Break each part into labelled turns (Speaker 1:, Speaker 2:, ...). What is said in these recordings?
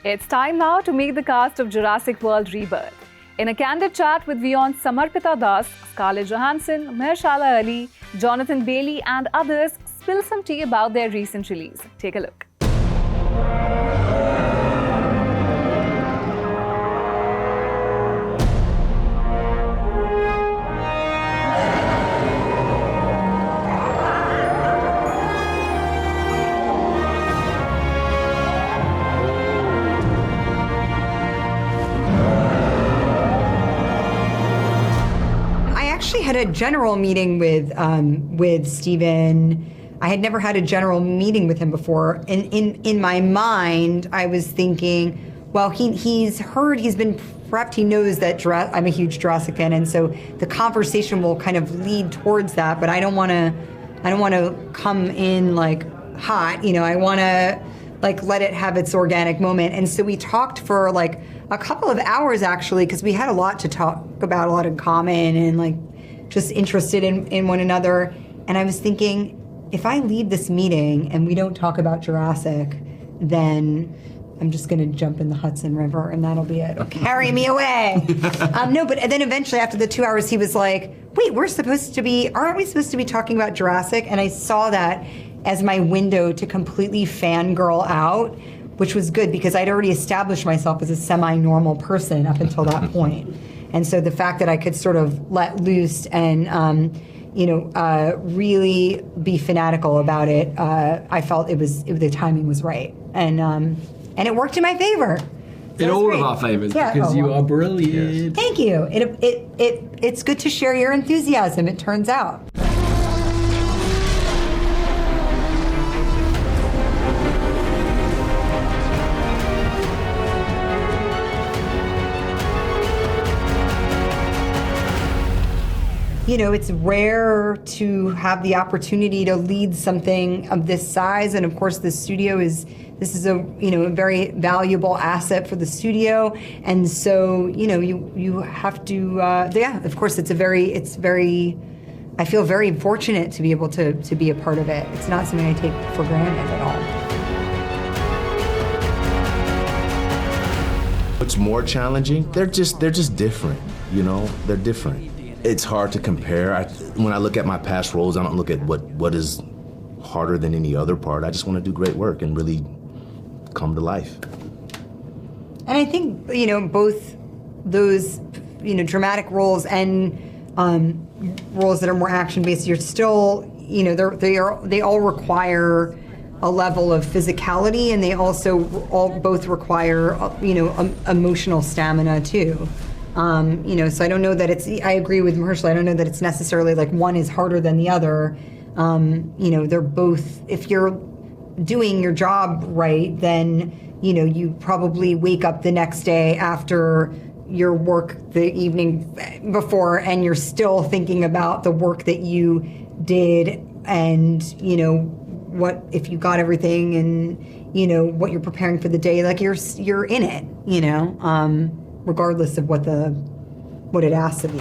Speaker 1: It's time now to meet the cast of Jurassic World Rebirth. In a candid chat with WION's Samarpita Das, Scarlett Johansson, Mahershala Ali, Jonathan Bailey and others spill some tea about their recent release. Take a look.
Speaker 2: I had a general meeting with Steven. I had never had a general meeting with him before. And in my mind, I was thinking, well, he knows that I'm a huge Jurassic fan, and so the conversation will kind of lead towards that. But I don't want to come in like hot. I want to like let it have its organic moment. And so we talked for like a couple of hours actually, because we had a lot to talk about, a lot in common, and like just interested in one another. And I was thinking, if I leave this meeting and we don't talk about Jurassic, then I'm just going to jump in the Hudson River and that'll be it. It'll carry me away. No, but then eventually after the 2 hours, he was like, wait, aren't we supposed to be talking about Jurassic? And I saw that as my window to completely fangirl out, which was good because I'd already established myself as a semi-normal person up until that point. And so the fact that I could sort of let loose and, really be fanatical about it, I felt the timing was right. And it worked in my favor. So
Speaker 3: in all
Speaker 2: great.
Speaker 3: of our favors,
Speaker 2: yeah.
Speaker 3: because you are brilliant.
Speaker 2: Thank you. It's good to share your enthusiasm, it turns out. It's rare to have the opportunity to lead something of this size, and of course the studio is a very valuable asset for the studio, and so you have to of course it's very I feel very fortunate to be able to be a part of it. It's not something I take for granted at all.
Speaker 4: What's more challenging? They're just different. They're different. It's hard to compare. When I look at my past roles, I don't look at what is harder than any other part. I just want to do great work and really come to life.
Speaker 2: And I think, both those, dramatic roles and roles that are more action-based, you're still, they all require a level of physicality, and they also both require, emotional stamina too. So I don't know that I agree with Mahershala, I don't know that it's necessarily like one is harder than the other. They're both, if you're doing your job right, then, you probably wake up the next day after your work the evening before and you're still thinking about the work that you did and, what, if you got everything and, what you're preparing for the day, like you're in it, regardless of what it asks of you.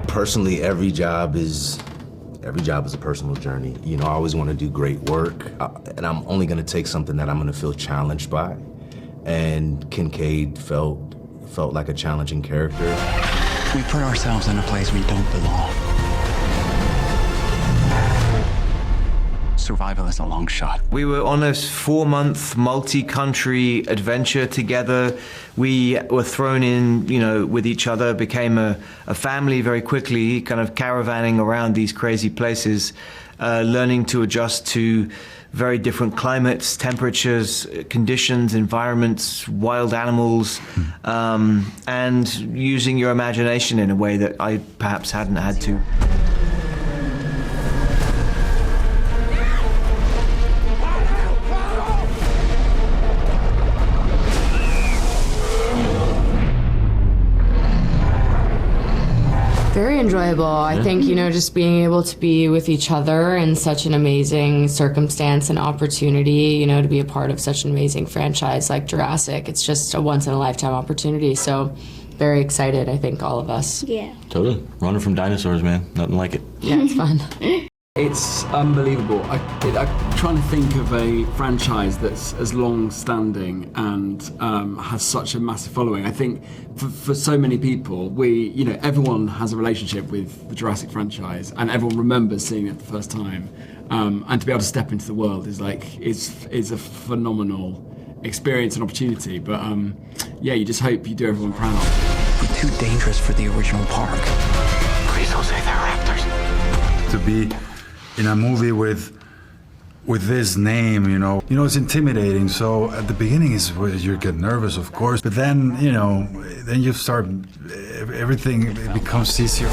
Speaker 4: Personally, every job is a personal journey. I always want to do great work, and I'm only going to take something that I'm going to feel challenged by. And Kincaid felt like a challenging character.
Speaker 5: We put ourselves in a place we don't belong. Survival is a long shot.
Speaker 6: We were on a 4-month multi-country adventure together. We were thrown in, with each other, became a family very quickly, kind of caravanning around these crazy places, learning to adjust to very different climates, temperatures, conditions, environments, wild animals, and using your imagination in a way that I perhaps hadn't had to.
Speaker 7: Very enjoyable. I think, just being able to be with each other in such an amazing circumstance and opportunity, to be a part of such an amazing franchise like Jurassic. It's just a once-in-a-lifetime opportunity. So very excited, I think, all of us.
Speaker 8: Yeah.
Speaker 5: Totally. Running from dinosaurs, man. Nothing like it.
Speaker 7: Yeah, it's fun.
Speaker 3: It's unbelievable. I'm trying to think of a franchise that's as long-standing and has such a massive following. I think for so many people, everyone has a relationship with the Jurassic franchise, and everyone remembers seeing it the first time. And to be able to step into the world is a phenomenal experience and opportunity. But you just hope you do everyone proud.
Speaker 5: We're too dangerous for the original park. Please don't say they're raptors.
Speaker 9: To be in a movie with this name, it's intimidating. So at the beginning you get nervous, of course, but then then you start, everything becomes easier.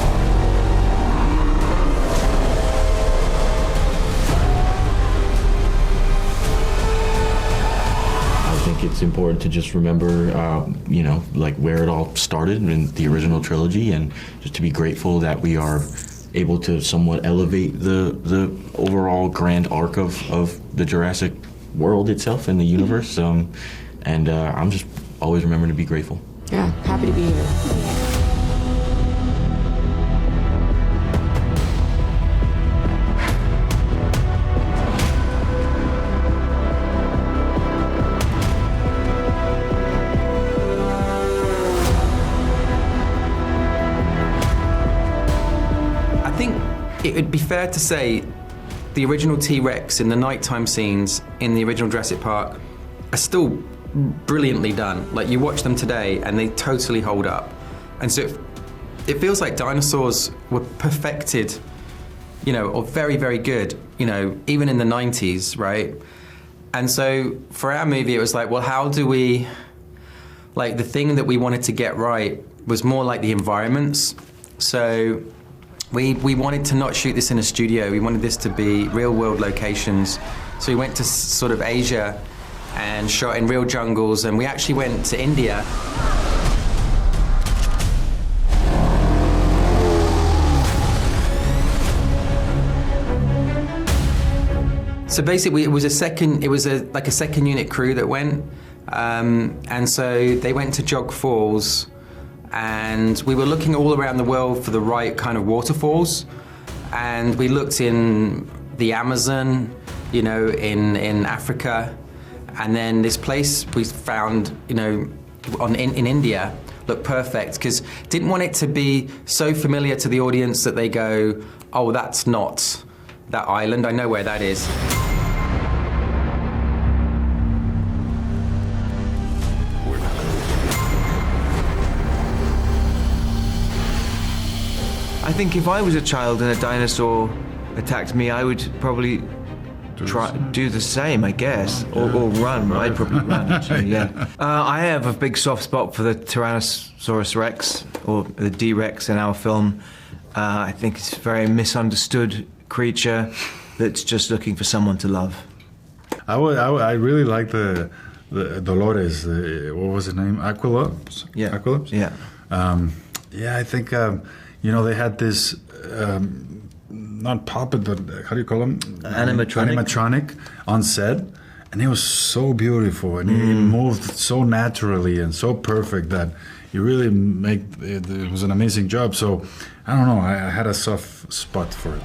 Speaker 5: I think it's important to just remember, where it all started in the original trilogy, and just to be grateful that we are able to somewhat elevate the overall grand arc of the Jurassic World itself and the universe. And I'm just always remembering to be grateful.
Speaker 7: Yeah, happy to be here.
Speaker 10: It would be fair to say the original T-Rex in the nighttime scenes in the original Jurassic Park are still brilliantly done. Like, you watch them today and they totally hold up. And so it feels like dinosaurs were perfected, or very, very good, even in the 90s, right? And so for our movie, it was like, well, how do we, the thing that we wanted to get right was more like the environments. So we wanted to not shoot this in a studio. We wanted this to be real-world locations. So we went to sort of Asia and shot in real jungles, and we actually went to India. So basically, it was a second unit crew that went, and so they went to Jog Falls. And we were looking all around the world for the right kind of waterfalls. And we looked in the Amazon, in Africa. And then this place we found, in India looked perfect, because didn't want it to be so familiar to the audience that they go, oh, that's not that island, I know where that is.
Speaker 6: I think if I was a child and a dinosaur attacked me, I would probably do the same, I guess, or run. I'd probably run, actually, yeah. I have a big soft spot for the Tyrannosaurus Rex, or the D-Rex in our film. I think it's a very misunderstood creature that's just looking for someone to love.
Speaker 9: I really like the Dolores. What was his name? Aquilops.
Speaker 6: Yeah.
Speaker 9: Aquilops.
Speaker 6: Yeah.
Speaker 9: I think they had this not puppet, but how do you call them? Animatronic on set, and it was so beautiful, and it moved so naturally and so perfect that you really it was an amazing job. So I don't know, I had a soft spot for it.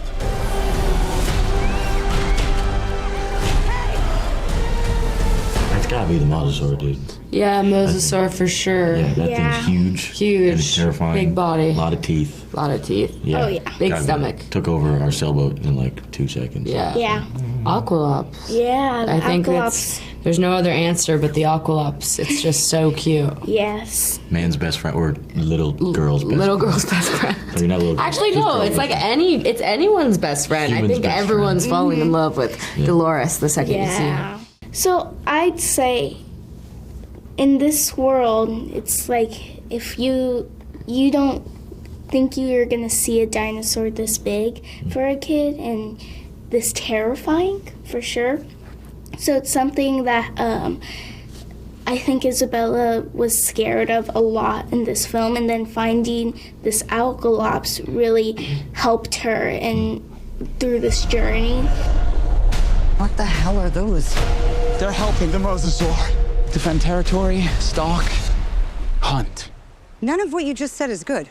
Speaker 5: That's gotta be the mosasaur, dude.
Speaker 7: Yeah, mosasaur for sure.
Speaker 5: Yeah, that thing's huge.
Speaker 7: Huge.
Speaker 5: And it's terrifying.
Speaker 7: Big body.
Speaker 5: A lot of teeth.
Speaker 7: A lot of teeth.
Speaker 5: Yeah.
Speaker 8: Oh, yeah.
Speaker 7: Big stomach.
Speaker 5: Took over our sailboat in like 2 seconds.
Speaker 7: Yeah.
Speaker 8: Yeah.
Speaker 7: Aqualops.
Speaker 8: Yeah,
Speaker 7: I think
Speaker 8: Aqualops.
Speaker 7: there's no other answer but the Aqualops. It's just so cute.
Speaker 8: Yes.
Speaker 5: Man's best friend, or little girl's best friend.
Speaker 7: Little girl's best friend.
Speaker 5: So you're not little.
Speaker 7: Actually, no. It's like it's anyone's best friend. I think
Speaker 5: best
Speaker 7: everyone's
Speaker 5: friend.
Speaker 7: falling in love with Dolores the second you see her.
Speaker 8: Yeah. So I'd say in this world, it's like if you don't think you're gonna see a dinosaur this big for a kid and this terrifying for sure. So it's something that I think Isabella was scared of a lot in this film, and then finding this Alkalops really helped her through this journey.
Speaker 11: What the hell are those?
Speaker 12: They're helping the mosasaur defend territory, stalk, hunt.
Speaker 11: None of what you just said is good.